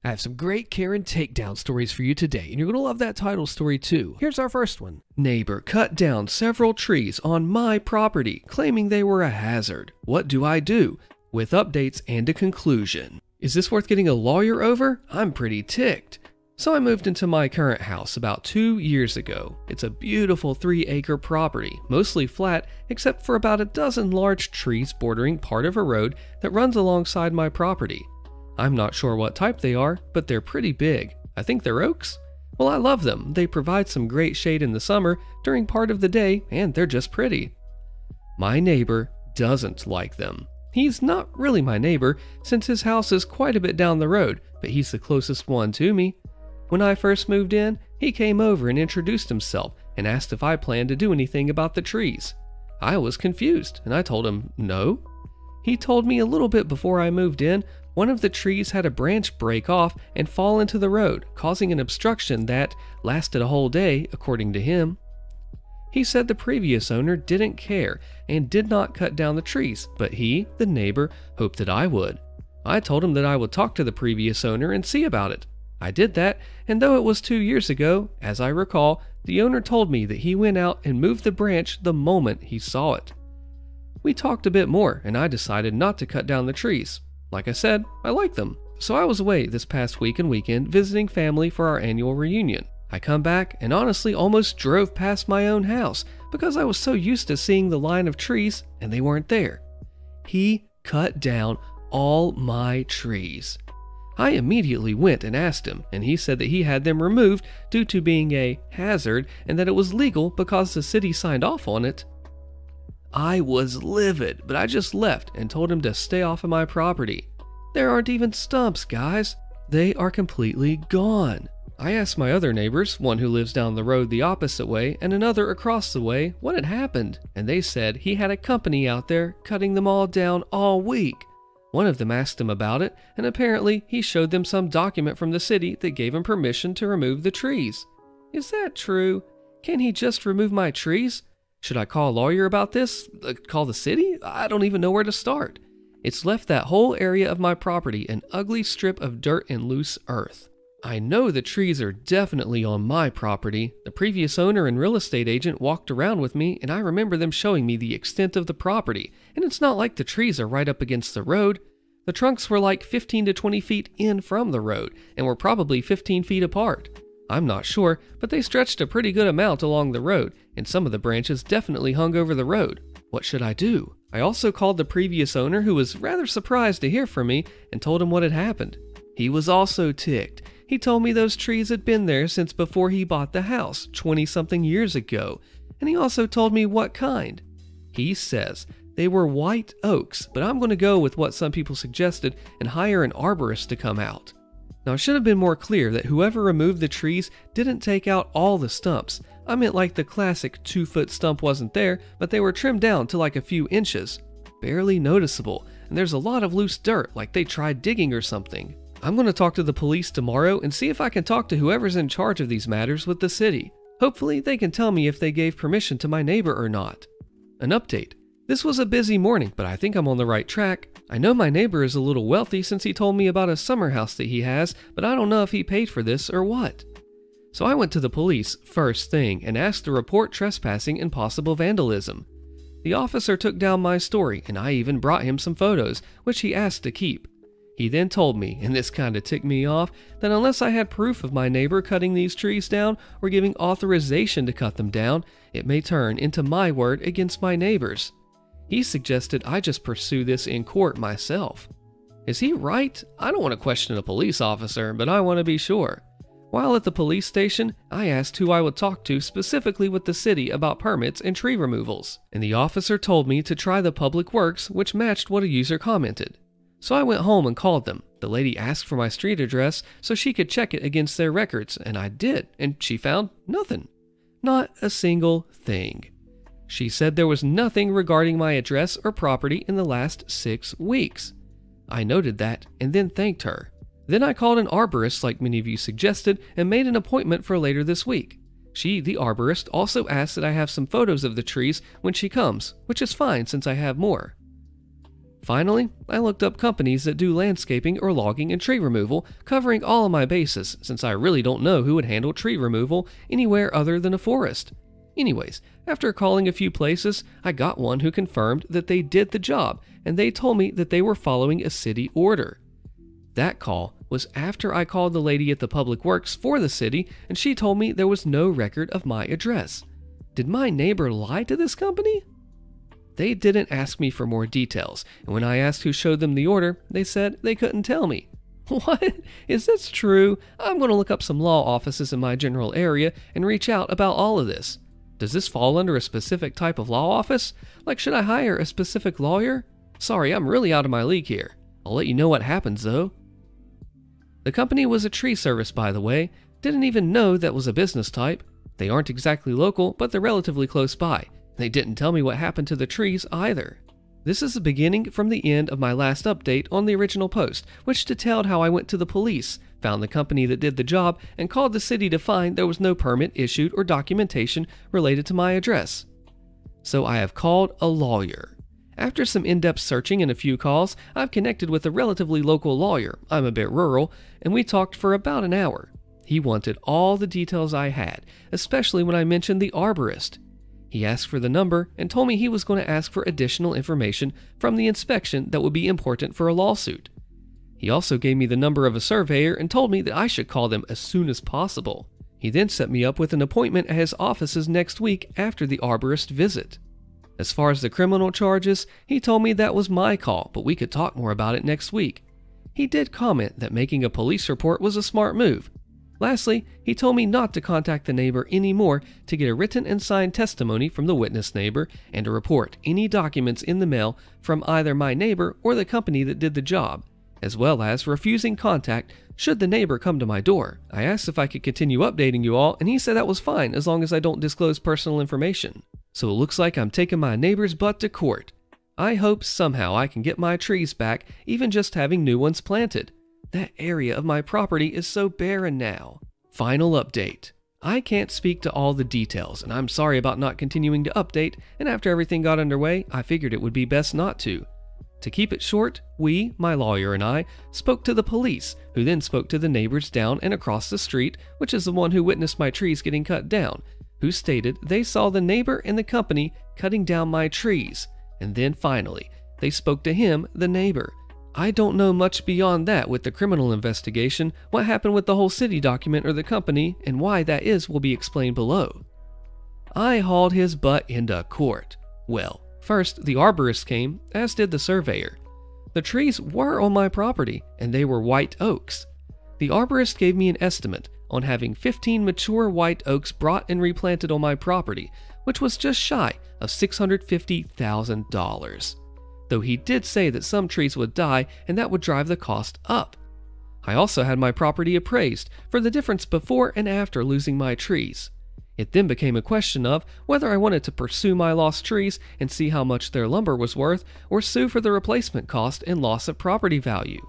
I have some great Karen Takedown stories for you today, and you're going to love that title story too. Here's our first one. Neighbor cut down several trees on my property, claiming they were a hazard. What do I do? With updates and a conclusion. Is this worth getting a lawyer over? I'm pretty ticked. So I moved into my current house about 2 years ago. It's a beautiful 3-acre property, mostly flat, except for about a dozen large trees bordering part of a road that runs alongside my property. I'm not sure what type they are, but they're pretty big. I think they're oaks. Well, I love them. They provide some great shade in the summer during part of the day, and they're just pretty. My neighbor doesn't like them. He's not really my neighbor, since his house is quite a bit down the road, but he's the closest one to me. When I first moved in, he came over and introduced himself and asked if I planned to do anything about the trees. I was confused, and I told him no. He told me a little bit before I moved in, one of the trees had a branch break off and fall into the road, causing an obstruction that lasted a whole day, according to him. He said the previous owner didn't care and did not cut down the trees, but he, the neighbor, hoped that I would. I told him that I would talk to the previous owner and see about it. I did that, and though it was 2 years ago, as I recall, the owner told me that he went out and moved the branch the moment he saw it. We talked a bit more, and I decided not to cut down the trees. Like I said, I like them. So I was away this past week and weekend visiting family for our annual reunion. I come back and honestly almost drove past my own house because I was so used to seeing the line of trees and they weren't there. He cut down all my trees. I immediately went and asked him, and he said that he had them removed due to being a hazard and that it was legal because the city signed off on it. I was livid, but I just left and told him to stay off of my property. There aren't even stumps, guys. They are completely gone. I asked my other neighbors, one who lives down the road the opposite way and another across the way, what had happened, and they said he had a company out there cutting them all down all week. One of them asked him about it, and apparently he showed them some document from the city that gave him permission to remove the trees. Is that true? Can he just remove my trees? Should I call a lawyer about this? Call the city? I don't even know where to start. It's left that whole area of my property an ugly strip of dirt and loose earth. I know the trees are definitely on my property. The previous owner and real estate agent walked around with me, and I remember them showing me the extent of the property, and it's not like the trees are right up against the road. The trunks were like 15 to 20 feet in from the road, and were probably 15 feet apart. I'm not sure, but they stretched a pretty good amount along the road, and some of the branches definitely hung over the road. What should I do? I also called the previous owner, who was rather surprised to hear from me, and told him what had happened. He was also ticked. He told me those trees had been there since before he bought the house, 20-something years ago, and he also told me what kind. He says they were white oaks, but I'm going to go with what some people suggested and hire an arborist to come out. Now, it should have been more clear that whoever removed the trees didn't take out all the stumps. I meant like the classic 2-foot stump wasn't there, but they were trimmed down to like a few inches. Barely noticeable, and there's a lot of loose dirt like they tried digging or something. I'm going to talk to the police tomorrow and see if I can talk to whoever's in charge of these matters with the city. Hopefully they can tell me if they gave permission to my neighbor or not. An update. This was a busy morning, but I think I'm on the right track. I know my neighbor is a little wealthy since he told me about a summer house that he has, but I don't know if he paid for this or what. So I went to the police first thing and asked to report trespassing and possible vandalism. The officer took down my story, and I even brought him some photos, which he asked to keep. He then told me, and this kinda ticked me off, that unless I had proof of my neighbor cutting these trees down or giving authorization to cut them down, it may turn into my word against my neighbor's. He suggested I just pursue this in court myself. Is he right? I don't want to question a police officer, but I want to be sure. While at the police station, I asked who I would talk to specifically with the city about permits and tree removals, and the officer told me to try the Public Works, which matched what a user commented. So I went home and called them. The lady asked for my street address so she could check it against their records, and I did, and she found nothing. Not a single thing. She said there was nothing regarding my address or property in the last 6 weeks. I noted that and then thanked her. Then I called an arborist like many of you suggested and made an appointment for later this week. She, the arborist, also asked that I have some photos of the trees when she comes, which is fine since I have more. Finally, I looked up companies that do landscaping or logging and tree removal, covering all of my bases since I really don't know who would handle tree removal anywhere other than a forest. Anyways, after calling a few places, I got one who confirmed that they did the job, and they told me that they were following a city order. That call was after I called the lady at the Public Works for the city, and she told me there was no record of my address. Did my neighbor lie to this company? They didn't ask me for more details, and when I asked who showed them the order, they said they couldn't tell me. What? Is this true? I'm going to look up some law offices in my general area and reach out about all of this. Does this fall under a specific type of law office? Like, should I hire a specific lawyer? Sorry, I'm really out of my league here. I'll let you know what happens, though. The company was a tree service, by the way. Didn't even know that was a business type. They aren't exactly local, but they're relatively close by. They didn't tell me what happened to the trees either. This is the beginning from the end of my last update on the original post, which detailed how I went to the police, found the company that did the job, and called the city to find there was no permit issued or documentation related to my address. So I have called a lawyer. After some in-depth searching and a few calls, I've connected with a relatively local lawyer. I'm a bit rural, and we talked for about an hour. He wanted all the details I had, especially when I mentioned the arborist. He asked for the number and told me he was going to ask for additional information from the inspection that would be important for a lawsuit. He also gave me the number of a surveyor and told me that I should call them as soon as possible. He then set me up with an appointment at his offices next week after the arborist visit. As far as the criminal charges, he told me that was my call, but we could talk more about it next week. He did comment that making a police report was a smart move. Lastly, he told me not to contact the neighbor anymore to get a written and signed testimony from the witness neighbor and to report any documents in the mail from either my neighbor or the company that did the job, as well as refusing contact should the neighbor come to my door. I asked if I could continue updating you all, and he said that was fine as long as I don't disclose personal information. So it looks like I'm taking my neighbor's butt to court. I hope somehow I can get my trees back, even just having new ones planted. That area of my property is so barren now. Final update. I can't speak to all the details, and I'm sorry about not continuing to update, and after everything got underway, I figured it would be best not to. To keep it short, we, my lawyer and I, spoke to the police, who then spoke to the neighbors down and across the street, which is the one who witnessed my trees getting cut down, who stated they saw the neighbor and the company cutting down my trees, and then finally, they spoke to him, the neighbor. I don't know much beyond that with the criminal investigation. What happened with the whole city document or the company, and why that is will be explained below. I hauled his butt into court. Well, first the arborist came, as did the surveyor. The trees were on my property, and they were white oaks. The arborist gave me an estimate on having 15 mature white oaks brought and replanted on my property, which was just shy of $650,000. Though he did say that some trees would die and that would drive the cost up. I also had my property appraised for the difference before and after losing my trees. It then became a question of whether I wanted to pursue my lost trees and see how much their lumber was worth, or sue for the replacement cost and loss of property value.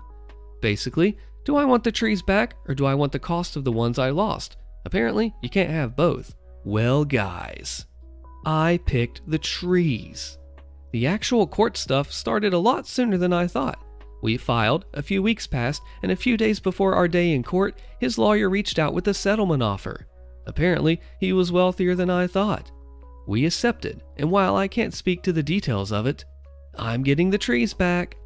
Basically, do I want the trees back or do I want the cost of the ones I lost? Apparently, you can't have both. Well, guys, I picked the trees. The actual court stuff started a lot sooner than I thought. We filed, a few weeks passed, and a few days before our day in court, his lawyer reached out with a settlement offer. Apparently, he was wealthier than I thought. We accepted, and while I can't speak to the details of it, I'm getting the trees back.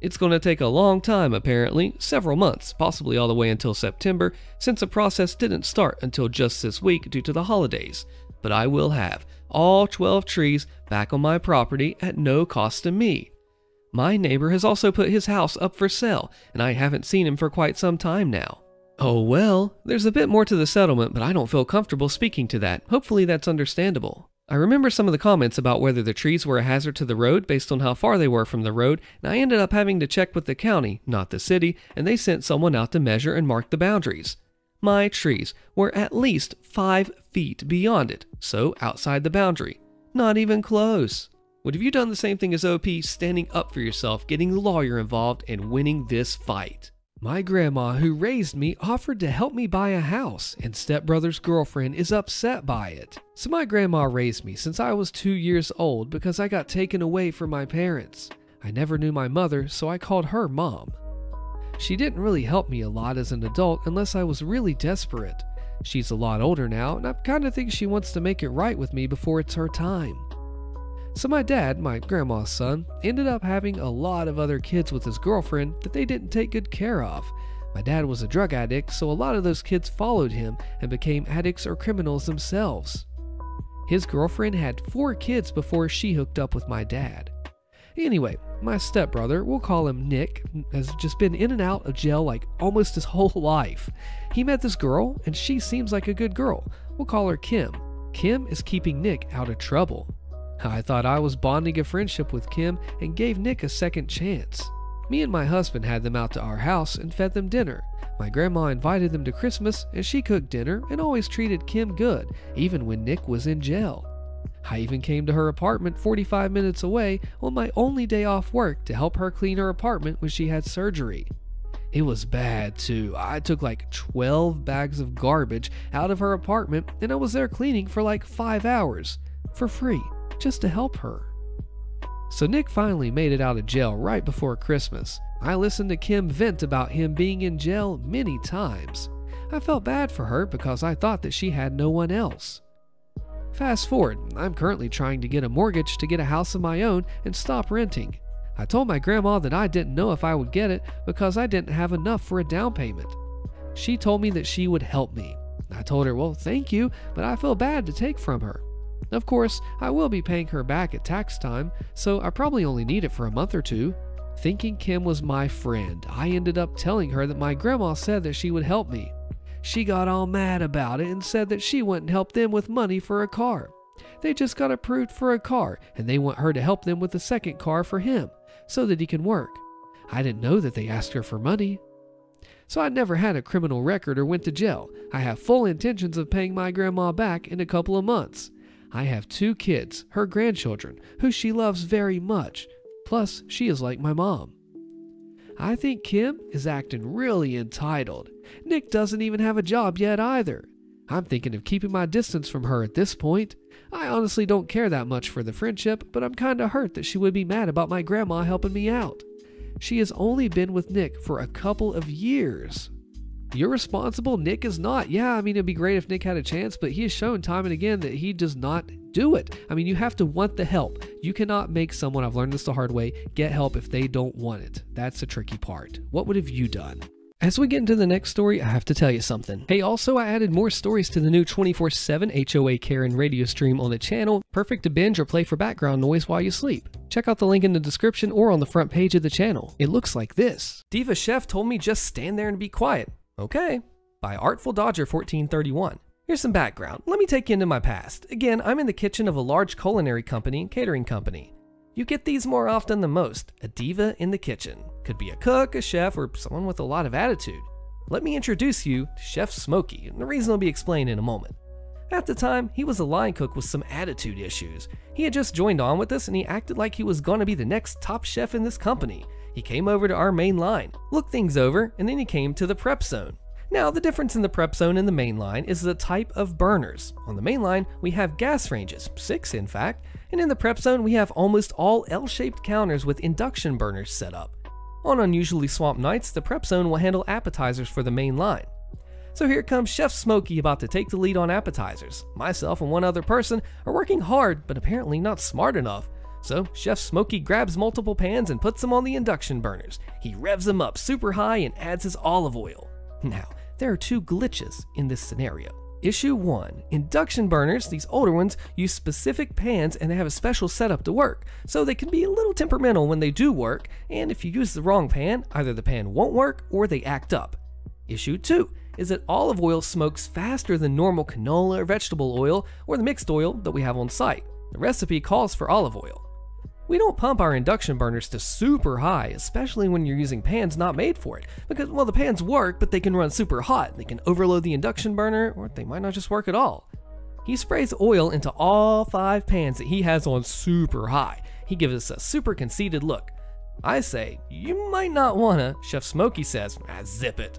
It's going to take a long time, apparently, several months, possibly all the way until September, since the process didn't start until just this week due to the holidays. But I will have all 12 trees back on my property at no cost to me. My neighbor has also put his house up for sale, and I haven't seen him for quite some time now. Oh well, there's a bit more to the settlement, but I don't feel comfortable speaking to that. Hopefully that's understandable. I remember some of the comments about whether the trees were a hazard to the road based on how far they were from the road, and I ended up having to check with the county, not the city, and they sent someone out to measure and mark the boundaries. My trees were at least 5 feet beyond it, so outside the boundary. Not even close. Would have you done the same thing as OP, standing up for yourself, getting the lawyer involved, and winning this fight? My grandma, who raised me, offered to help me buy a house, and stepbrother's girlfriend is upset by it. So my grandma raised me since I was 2 years old because I got taken away from my parents. I never knew my mother, so I called her Mom. She didn't really help me a lot as an adult unless I was really desperate. She's a lot older now, and I kinda think she wants to make it right with me before it's her time. So my dad, my grandma's son, ended up having a lot of other kids with his girlfriend that they didn't take good care of. My dad was a drug addict, so a lot of those kids followed him and became addicts or criminals themselves. His girlfriend had 4 kids before she hooked up with my dad. Anyway, my stepbrother, we'll call him Nick, has just been in and out of jail like almost his whole life. He met this girl, and she seems like a good girl. We'll call her Kim. Kim is keeping Nick out of trouble. I thought I was bonding a friendship with Kim and gave Nick a second chance. Me and my husband had them out to our house and fed them dinner. My grandma invited them to Christmas, and she cooked dinner and always treated Kim good, even when Nick was in jail. I even came to her apartment 45 minutes away on my only day off work to help her clean her apartment when she had surgery. It was bad too. I took like 12 bags of garbage out of her apartment, and I was there cleaning for like 5 hours for free, just to help her. So Nick finally made it out of jail right before Christmas. I listened to Kim vent about him being in jail many times. I felt bad for her because I thought that she had no one else. Fast forward, I'm currently trying to get a mortgage to get a house of my own and stop renting. I told my grandma that I didn't know if I would get it because I didn't have enough for a down payment. She told me that she would help me. I told her, well, thank you, but I feel bad to take from her. Of course, I will be paying her back at tax time, so I probably only need it for a month or 2. Thinking Kim was my friend, I ended up telling her that my grandma said that she would help me. She got all mad about it and said that she wouldn't help them with money for a car. They just got approved for a car, and they want her to help them with a second car for him, so that he can work. I didn't know that they asked her for money. So I never had a criminal record or went to jail. I have full intentions of paying my grandma back in a couple of months. I have 2 kids, her grandchildren, who she loves very much. Plus, she is like my mom. I think Kim is acting really entitled. Nick doesn't even have a job yet either. I'm thinking of keeping my distance from her at this point. I honestly don't care that much for the friendship, but I'm kinda hurt that she would be mad about my grandma helping me out. She has only been with Nick for a couple of years. You're responsible, Nick is not. Yeah, I mean, it'd be great if Nick had a chance, but he has shown time and again that he does not do it. I mean, you have to want the help. You cannot make someone, I've learned this the hard way, get help if they don't want it. That's the tricky part. What would have you done? As we get into the next story, I have to tell you something. Hey, also, I added more stories to the new 24/7 HOA Karen radio stream on the channel, perfect to binge or play for background noise while you sleep. Check out the link in the description or on the front page of the channel. It looks like this. Diva Chef told me just stand there and be quiet. Okay. By Artful Dodger 1431. Here's some background. Let me take you into my past. Again, I'm in the kitchen of a large culinary company and catering company. You get these more often than most. A diva in the kitchen. Could be a cook, a chef, or someone with a lot of attitude. Let me introduce you to Chef Smokey, and the reason will be explained in a moment. At the time, he was a line cook with some attitude issues. He had just joined on with us and he acted like he was going to be the next top chef in this company. He came over to our main line, looked things over, and then he came to the prep zone. Now, the difference in the prep zone and the main line is the type of burners. On the main line, we have gas ranges, 6 in fact, and in the prep zone, we have almost all L-shaped counters with induction burners set up. On unusually swamped nights, the prep zone will handle appetizers for the main line. So here comes Chef Smokey about to take the lead on appetizers. Myself and one other person are working hard, but apparently not smart enough. So Chef Smokey grabs multiple pans and puts them on the induction burners. He revs them up super high and adds his olive oil. Now, there are 2 glitches in this scenario. Issue 1. Induction burners, these older ones, use specific pans and they have a special setup to work, so they can be a little temperamental when they do work, and if you use the wrong pan, either the pan won't work or they act up. Issue 2 is that olive oil smokes faster than normal canola or vegetable oil or the mixed oil that we have on site. The recipe calls for olive oil. We don't pump our induction burners to super high, especially when you're using pans not made for it, because, well, the pans work, but they can run super hot. They can overload the induction burner, or they might not just work at all. He sprays oil into all 5 pans that he has on super high. He gives us a super conceited look. I say, you might not wanna. Chef Smokey says, zip it.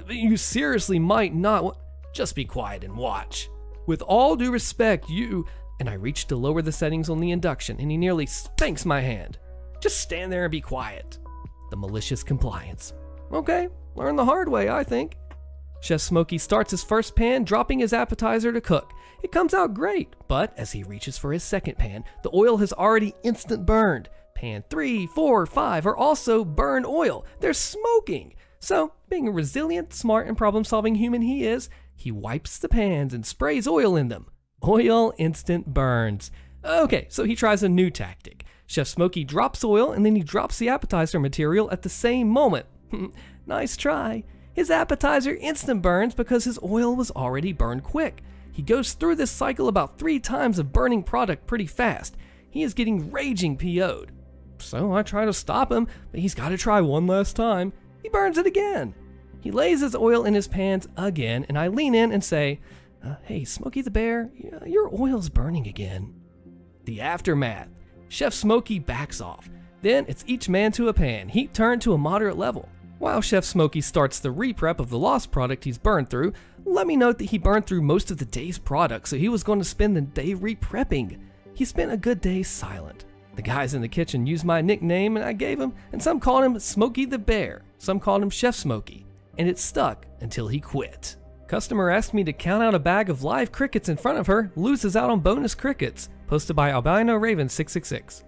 You seriously might not just be quiet and watch. With all due respect, you... And I reach to lower the settings on the induction, and he nearly spanks my hand. Just stand there and be quiet. The malicious compliance. Okay, learn the hard way, I think. Chef Smokey starts his first pan, dropping his appetizer to cook. It comes out great, but as he reaches for his second pan, the oil has already instant burned. Pan 3, 4, 5 are also burned oil. They're smoking. So, being a resilient, smart, and problem-solving human he is, he wipes the pans and sprays oil in them. Oil instant burns. Okay, so he tries a new tactic. Chef Smokey drops oil and then he drops the appetizer material at the same moment. Nice try. His appetizer instant burns because his oil was already burned quick. He goes through this cycle about 3 times of burning product pretty fast. He is getting raging PO'd. So I try to stop him, but he's got to try one last time. He burns it again. He lays his oil in his pans again, and I lean in and say, hey, Smokey the Bear, your oil's burning again. The aftermath. Chef Smokey backs off. Then it's each man to a pan, heat turned to a moderate level. While Chef Smokey starts the re-prep of the lost product he's burned through, let me note that he burned through most of the day's product, so he was going to spend the day re-prepping. He spent a good day silent. The guys in the kitchen used my nickname I gave him, and some called him Smokey the Bear, some called him Chef Smokey, and it stuck until he quit. Customer asked me to count out a bag of live crickets in front of her, loses out on bonus crickets, posted by Albino Raven 666.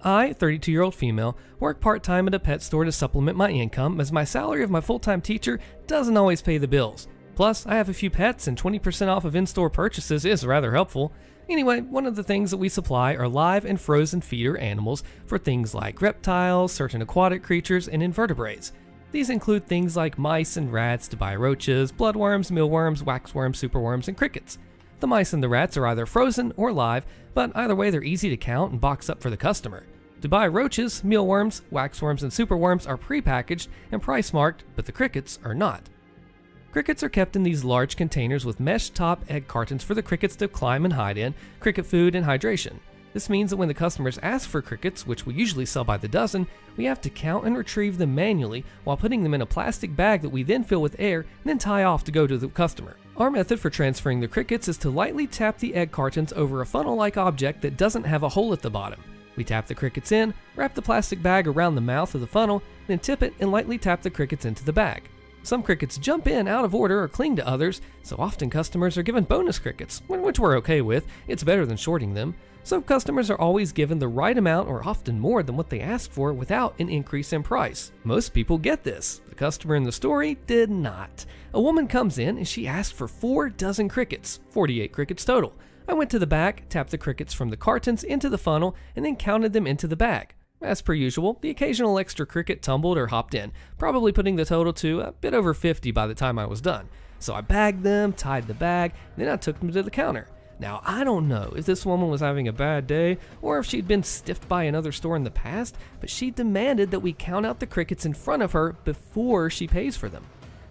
I, 32-year-old female, work part-time at a pet store to supplement my income as my salary of my full-time teacher doesn't always pay the bills. Plus, I have a few pets and 20% off of in-store purchases is rather helpful. Anyway, one of the things that we supply are live and frozen feeder animals for things like reptiles, certain aquatic creatures, and invertebrates. These include things like mice and rats, Dubai roaches, bloodworms, mealworms, waxworms, superworms, and crickets. The mice and the rats are either frozen or live, but either way they're easy to count and box up for the customer. Dubai roaches, mealworms, waxworms, and superworms are pre-packaged and price-marked, but the crickets are not. Crickets are kept in these large containers with mesh top egg cartons for the crickets to climb and hide in, cricket food, and hydration. This means that when the customers ask for crickets, which we usually sell by the dozen, we have to count and retrieve them manually while putting them in a plastic bag that we then fill with air and then tie off to go to the customer. Our method for transferring the crickets is to lightly tap the egg cartons over a funnel-like object that doesn't have a hole at the bottom. We tap the crickets in, wrap the plastic bag around the mouth of the funnel, then tip it and lightly tap the crickets into the bag. Some crickets jump in out of order or cling to others, so often customers are given bonus crickets, which we're okay with. It's better than shorting them. So customers are always given the right amount or often more than what they ask for without an increase in price. Most people get this. The customer in the story did not. A woman comes in and she asked for 4 dozen crickets, 48 crickets total. I went to the back, tapped the crickets from the cartons into the funnel, and then counted them into the bag. As per usual, the occasional extra cricket tumbled or hopped in, probably putting the total to a bit over 50 by the time I was done. So I bagged them, tied the bag, and then I took them to the counter. Now, I don't know if this woman was having a bad day or if she'd been stiffed by another store in the past, but she demanded that we count out the crickets in front of her before she pays for them.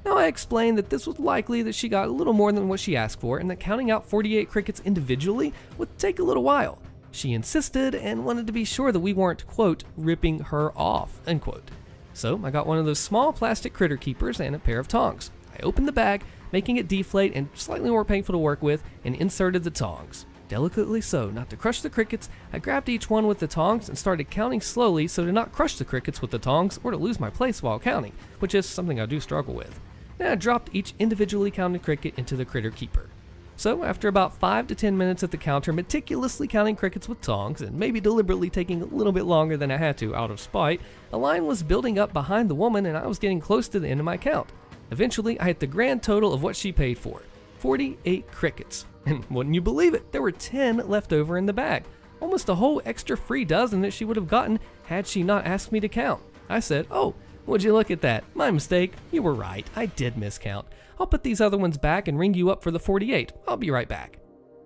Now, I explained that this was likely that she got a little more than what she asked for and that counting out 48 crickets individually would take a little while. She insisted and wanted to be sure that we weren't, quote, ripping her off, unquote. So I got one of those small plastic critter keepers and a pair of tongs. I opened the bag, making it deflate and slightly more painful to work with, and inserted the tongs. Delicately so, not to crush the crickets, I grabbed each one with the tongs and started counting slowly so to not crush the crickets with the tongs or to lose my place while counting, which is something I do struggle with. Then I dropped each individually counted cricket into the critter keeper. So after about 5 to 10 minutes at the counter meticulously counting crickets with tongs and maybe deliberately taking a little bit longer than I had to out of spite, a line was building up behind the woman and I was getting close to the end of my count. Eventually I hit the grand total of what she paid for, 48 crickets. And wouldn't you believe it, there were 10 left over in the bag. Almost a whole extra free dozen that she would have gotten had she not asked me to count. I said, "Oh, would you look at that? My mistake. You were right. I did miscount. I'll put these other ones back and ring you up for the 48. I'll be right back."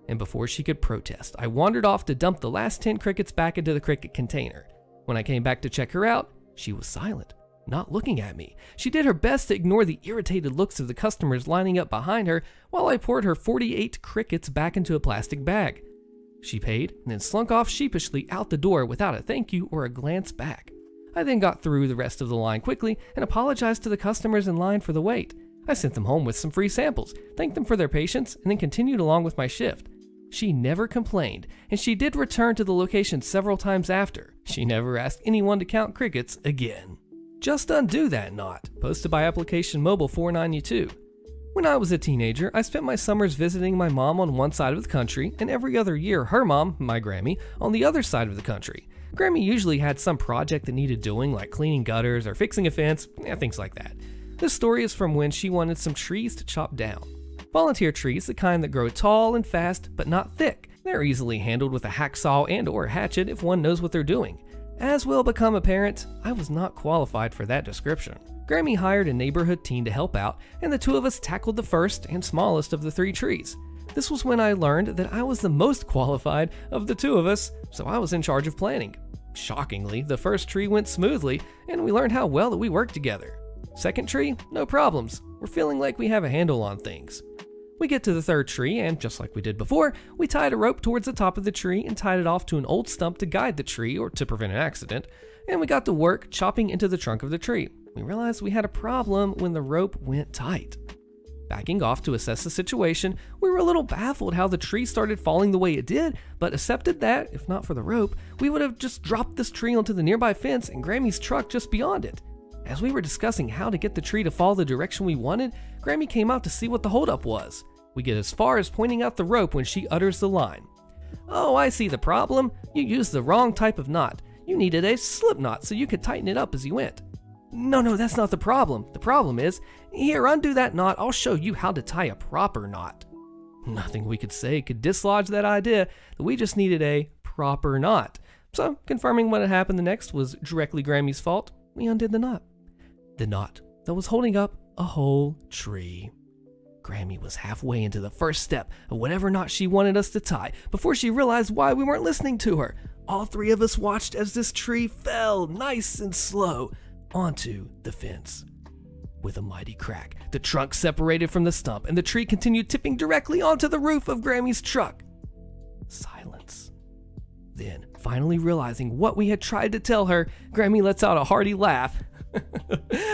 And before she could protest, I wandered off to dump the last 10 crickets back into the cricket container. When I came back to check her out, she was silent, not looking at me. She did her best to ignore the irritated looks of the customers lining up behind her while I poured her 48 crickets back into a plastic bag. She paid and then slunk off sheepishly out the door without a thank you or a glance back. I then got through the rest of the line quickly and apologized to the customers in line for the wait. I sent them home with some free samples, thanked them for their patience, and then continued along with my shift. She never complained, and she did return to the location several times after. She never asked anyone to count crickets again. Just undo that knot, posted by application Mobile 492. When I was a teenager, I spent my summers visiting my mom on one side of the country, and every other year her mom, my Grammy, on the other side of the country. Grammy usually had some project that needed doing, like cleaning gutters or fixing a fence, things like that. This story is from when she wanted some trees to chop down. Volunteer trees, the kind that grow tall and fast, but not thick. They're easily handled with a hacksaw and or a hatchet if one knows what they're doing. As will become apparent, I was not qualified for that description. Grammy hired a neighborhood teen to help out, and the two of us tackled the first and smallest of the 3 trees. This was when I learned that I was the most qualified of the 2 of us, so I was in charge of planning. Shockingly, the first tree went smoothly, and we learned how well that we worked together. Second tree, no problems. We're feeling like we have a handle on things. We get to the 3rd tree, and just like we did before, we tied a rope towards the top of the tree and tied it off to an old stump to guide the tree or to prevent an accident, and we got to work chopping into the trunk of the tree. We realized we had a problem when the rope went tight. Backing off to assess the situation, we were a little baffled how the tree started falling the way it did, but accepted that, if not for the rope, we would have just dropped this tree onto the nearby fence and Grammy's truck just beyond it. As we were discussing how to get the tree to fall the direction we wanted, Grammy came out to see what the holdup was. We get as far as pointing out the rope when she utters the line. "Oh, I see the problem. You used the wrong type of knot. You needed a slip knot so you could tighten it up as you went." No, that's not the problem. The problem is, here, undo that knot. I'll show you how to tie a proper knot. Nothing we could say could dislodge that idea that we just needed a proper knot. So, confirming what had happened the next was directly Grammy's fault, we undid the knot. The knot that was holding up a whole tree. Grammy was halfway into the first step of whatever knot she wanted us to tie before she realized why we weren't listening to her. All 3 of us watched as this tree fell nice and slow onto the fence. With a mighty crack, the trunk separated from the stump and the tree continued tipping directly onto the roof of Grammy's truck. Silence. Then, finally realizing what we had tried to tell her, Grammy lets out a hearty laugh.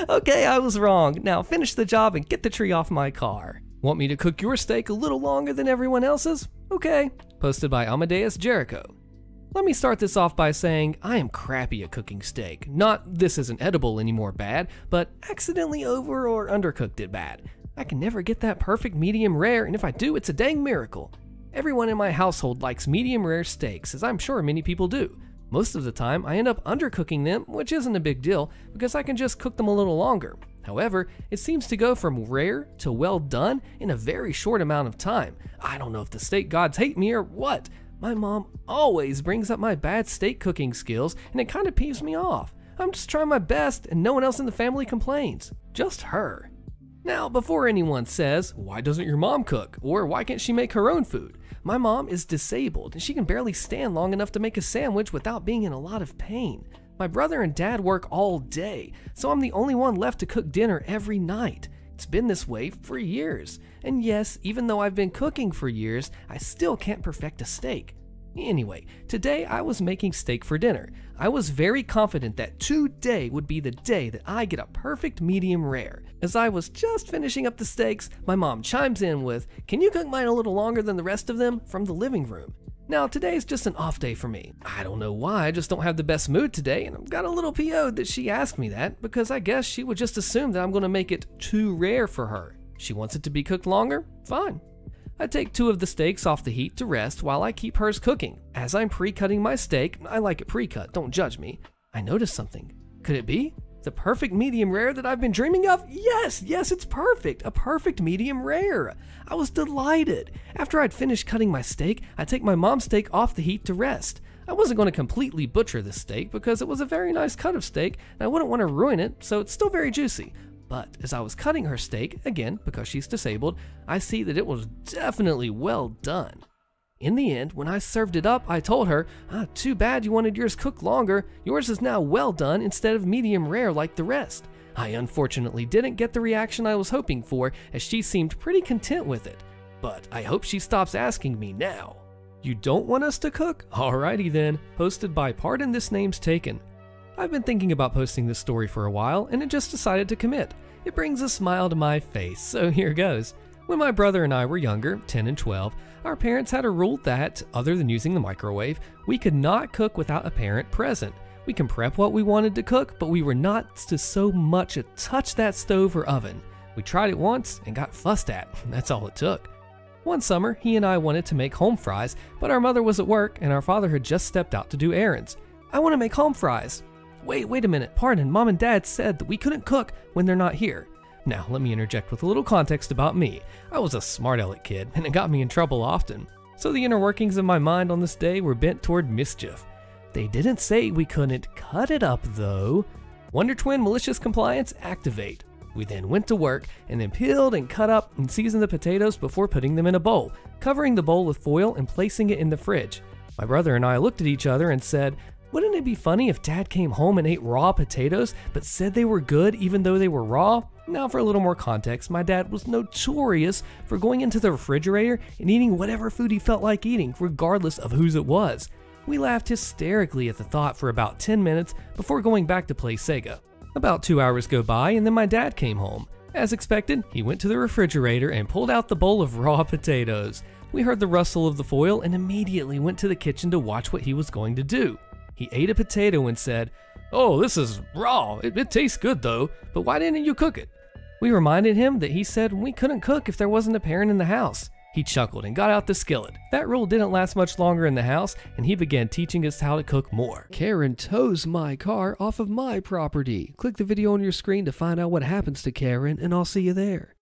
"Okay, I was wrong. Now finish the job and get the tree off my car." Want me to cook your steak a little longer than everyone else's? Okay. Posted by Amadeus Jericho. Let me start this off by saying I am crappy at cooking steak. Not this isn't edible anymore bad, but accidentally over or undercooked it bad. I can never get that perfect medium rare, and if I do, it's a dang miracle. Everyone in my household likes medium rare steaks, as I'm sure many people do. Most of the time, I end up undercooking them, which isn't a big deal, because I can just cook them a little longer. However, it seems to go from rare to well done in a very short amount of time. I don't know if the steak gods hate me or what. My mom always brings up my bad steak cooking skills, and it kind of peeves me off. I'm just trying my best, and no one else in the family complains. Just her. Now, before anyone says, "Why doesn't your mom cook?" or "Why can't she make her own food?" My mom is disabled, and she can barely stand long enough to make a sandwich without being in a lot of pain. My brother and dad work all day, so I'm the only one left to cook dinner every night. It's been this way for years. And yes, even though I've been cooking for years, I still can't perfect a steak. Anyway, today I was making steak for dinner. I was very confident that today would be the day that I get a perfect medium rare. As I was just finishing up the steaks, my mom chimes in with, "Can you cook mine a little longer than the rest of them?" from the living room. Now, today's just an off day for me. I don't know why, I just don't have the best mood today, and I've got a little PO'd that she asked me that, because I guess she would just assume that I'm going to make it too rare for her. She wants it to be cooked longer? Fine. I take 2 of the steaks off the heat to rest while I keep hers cooking. As I'm pre-cutting my steak, I like it pre-cut, don't judge me, I notice something. Could it be the perfect medium rare that I've been dreaming of? Yes, it's perfect, a perfect medium rare. I was delighted. After I'd finished cutting my steak, I take my mom's steak off the heat to rest. I wasn't going to completely butcher this steak because it was a very nice cut of steak and I wouldn't want to ruin it, so it's still very juicy. But as I was cutting her steak, again, because she's disabled, I see that it was definitely well done. In the end, when I served it up, I told her, "Too bad you wanted yours cooked longer. Yours is now well done instead of medium rare like the rest." I unfortunately didn't get the reaction I was hoping for, as she seemed pretty content with it. But I hope she stops asking me now. You don't want us to cook? Alrighty then. Posted by Pardon This Name's Taken. I've been thinking about posting this story for a while, and it just decided to commit. It brings a smile to my face, so here goes. When my brother and I were younger, 10 and 12, our parents had a rule that, other than using the microwave, we could not cook without a parent present. We can prep what we wanted to cook, but we were not to so much as touch that stove or oven. We tried it once and got fussed at. That's all it took. One summer, he and I wanted to make home fries, but our mother was at work and our father had just stepped out to do errands. I want to make home fries. Wait a minute, pardon, Mom and Dad said that we couldn't cook when they're not here. Now, let me interject with a little context about me. I was a smart aleck kid, and it got me in trouble often. So the inner workings of my mind on this day were bent toward mischief. They didn't say we couldn't cut it up, though. Wonder Twin malicious compliance activate. We then went to work, and then peeled and cut up and seasoned the potatoes before putting them in a bowl, covering the bowl with foil and placing it in the fridge. My brother and I looked at each other and said, "Wouldn't it be funny if Dad came home and ate raw potatoes, but said they were good even though they were raw?" Now for a little more context, my dad was notorious for going into the refrigerator and eating whatever food he felt like eating, regardless of whose it was. We laughed hysterically at the thought for about 10 minutes before going back to play Sega. About 2 hours go by and then my dad came home. As expected, he went to the refrigerator and pulled out the bowl of raw potatoes. We heard the rustle of the foil and immediately went to the kitchen to watch what he was going to do. He ate a potato and said, "Oh, this is raw. It tastes good though, but why didn't you cook it?" We reminded him that he said we couldn't cook if there wasn't a parent in the house. He chuckled and got out the skillet. That rule didn't last much longer in the house, and he began teaching us how to cook more. Karen tows my car off of my property. Click the video on your screen to find out what happens to Karen, and I'll see you there.